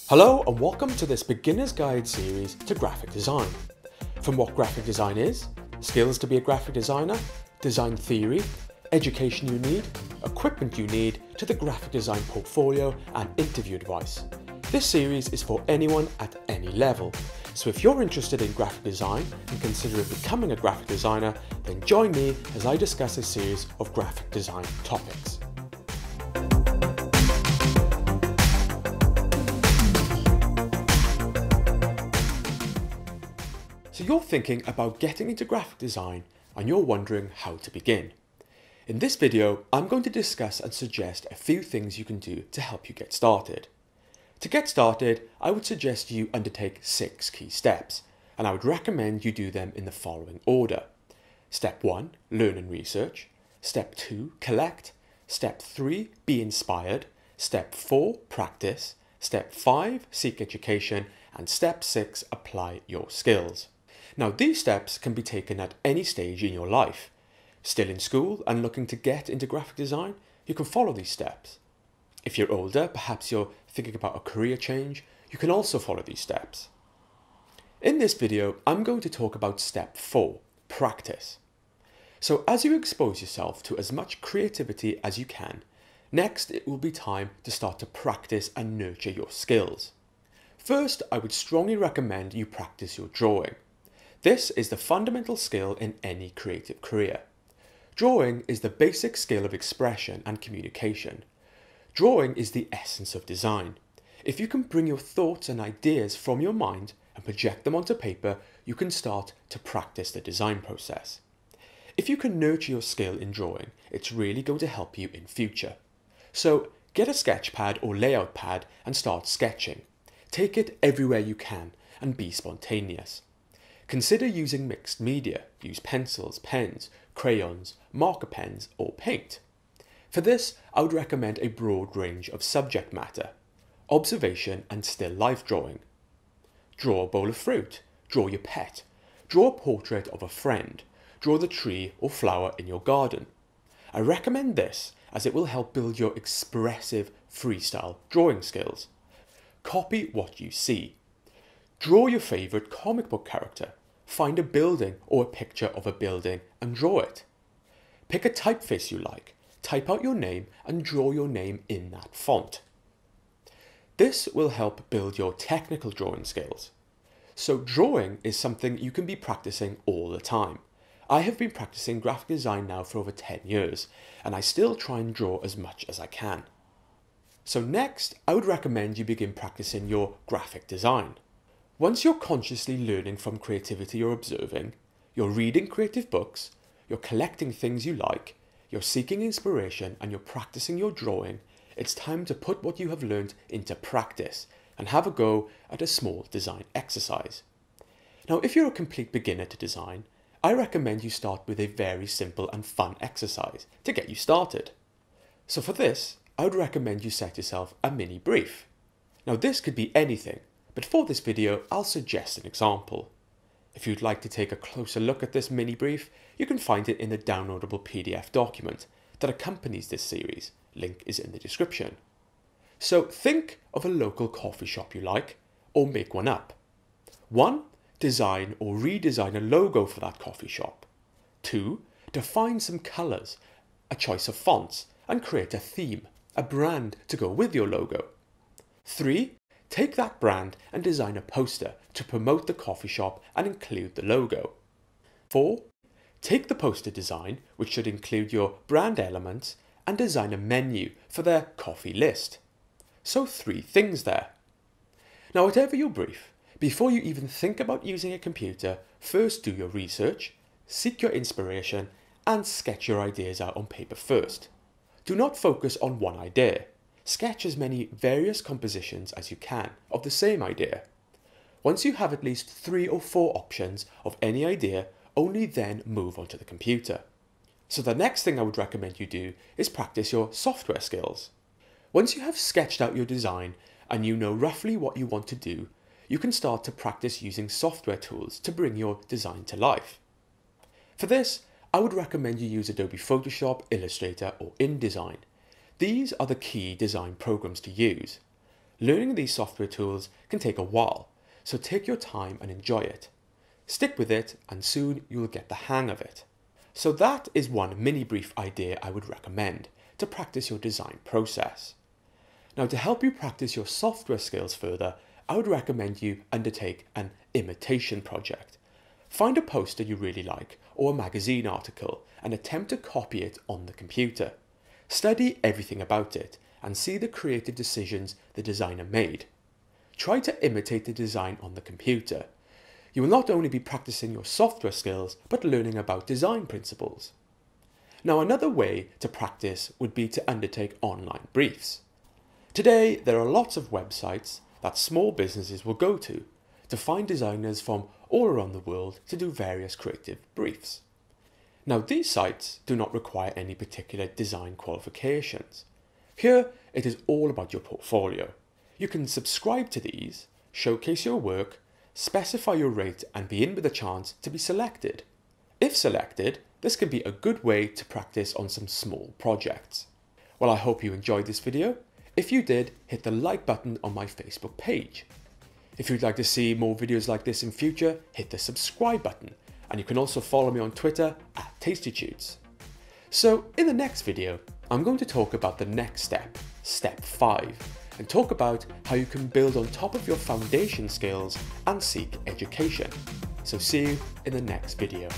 Hello and welcome to this beginner's guide series to graphic design. From what graphic design is, skills to be a graphic designer, design theory, education you need, equipment you need, to the graphic design portfolio and interview advice. This series is for anyone at any level, so if you're interested in graphic design and considering becoming a graphic designer, then join me as I discuss a series of graphic design topics. So you're thinking about getting into graphic design and you're wondering how to begin. In this video, I'm going to discuss and suggest a few things you can do to help you get started. To get started, I would suggest you undertake 6 key steps, and I would recommend you do them in the following order. Step 1, learn and research. Step 2, collect. Step 3, be inspired. Step 4, practice. Step 5, seek education. And step 6, apply your skills. Now, these steps can be taken at any stage in your life. Still in school and looking to get into graphic design, you can follow these steps. If you're older, perhaps you're thinking about a career change, you can also follow these steps. In this video, I'm going to talk about step 4, practice. So as you expose yourself to as much creativity as you can, next it will be time to start to practice and nurture your skills. First, I would strongly recommend you practice your drawing. This is the fundamental skill in any creative career. Drawing is the basic skill of expression and communication. Drawing is the essence of design. If you can bring your thoughts and ideas from your mind and project them onto paper, you can start to practice the design process. If you can nurture your skill in drawing, it's really going to help you in future. So get a sketch pad or layout pad and start sketching. Take it everywhere you can and be spontaneous. Consider using mixed media. Use pencils, pens, crayons, marker pens, or paint. For this, I would recommend a broad range of subject matter: observation and still life drawing. Draw a bowl of fruit, draw your pet, draw a portrait of a friend, draw the tree or flower in your garden. I recommend this as it will help build your expressive freestyle drawing skills. Copy what you see. Draw your favourite comic book character. Find a building or a picture of a building and draw it. Pick a typeface you like. Type out your name and draw your name in that font. This will help build your technical drawing skills. So drawing is something you can be practicing all the time. I have been practicing graphic design now for over 10 years, and I still try and draw as much as I can. So next, I would recommend you begin practicing your graphic design. Once you're consciously learning from creativity you're observing, you're reading creative books, you're collecting things you like, you're seeking inspiration, and you're practicing your drawing, it's time to put what you have learned into practice and have a go at a small design exercise. Now, if you're a complete beginner to design, I recommend you start with a very simple and fun exercise to get you started. So for this, I would recommend you set yourself a mini brief. Now, this could be anything, but for this video, I'll suggest an example. If you'd like to take a closer look at this mini brief, you can find it in the downloadable PDF document that accompanies this series. Link is in the description. So think of a local coffee shop you like, or make one up. 1. Design or redesign a logo for that coffee shop. 2. Define some colours, a choice of fonts, and create a theme, a brand to go with your logo. 3. Take that brand and design a poster to promote the coffee shop and include the logo. 4. Take the poster design, which should include your brand elements, and design a menu for their coffee list. So 3 things there. Now, whatever your brief, before you even think about using a computer, first do your research, seek your inspiration, and sketch your ideas out on paper first. Do not focus on one idea. Sketch as many various compositions as you can of the same idea. Once you have at least 3 or 4 options of any idea, only then move on to the computer. So the next thing I would recommend you do is practice your software skills. Once you have sketched out your design and you know roughly what you want to do, you can start to practice using software tools to bring your design to life. For this, I would recommend you use Adobe Photoshop, Illustrator, or InDesign. These are the key design programs to use. Learning these software tools can take a while, so take your time and enjoy it. Stick with it and soon you'll get the hang of it. So that is one mini brief idea I would recommend to practice your design process. Now, to help you practice your software skills further, I would recommend you undertake an imitation project. Find a poster you really like or a magazine article and attempt to copy it on the computer. Study everything about it and see the creative decisions the designer made. Try to imitate the design on the computer. You will not only be practicing your software skills, but learning about design principles. Now, another way to practice would be to undertake online briefs. Today, there are lots of websites that small businesses will go to find designers from all around the world to do various creative briefs. Now, these sites do not require any particular design qualifications. Here, it is all about your portfolio. You can subscribe to these, showcase your work, specify your rate and be in with a chance to be selected. If selected, this can be a good way to practice on some small projects. Well, I hope you enjoyed this video. If you did, hit the like button on my Facebook page. If you'd like to see more videos like this in future, hit the subscribe button. And you can also follow me on Twitter @TastyTunes. So in the next video, I'm going to talk about the next step, step 5, and talk about how you can build on top of your foundation skills and seek education. So see you in the next video.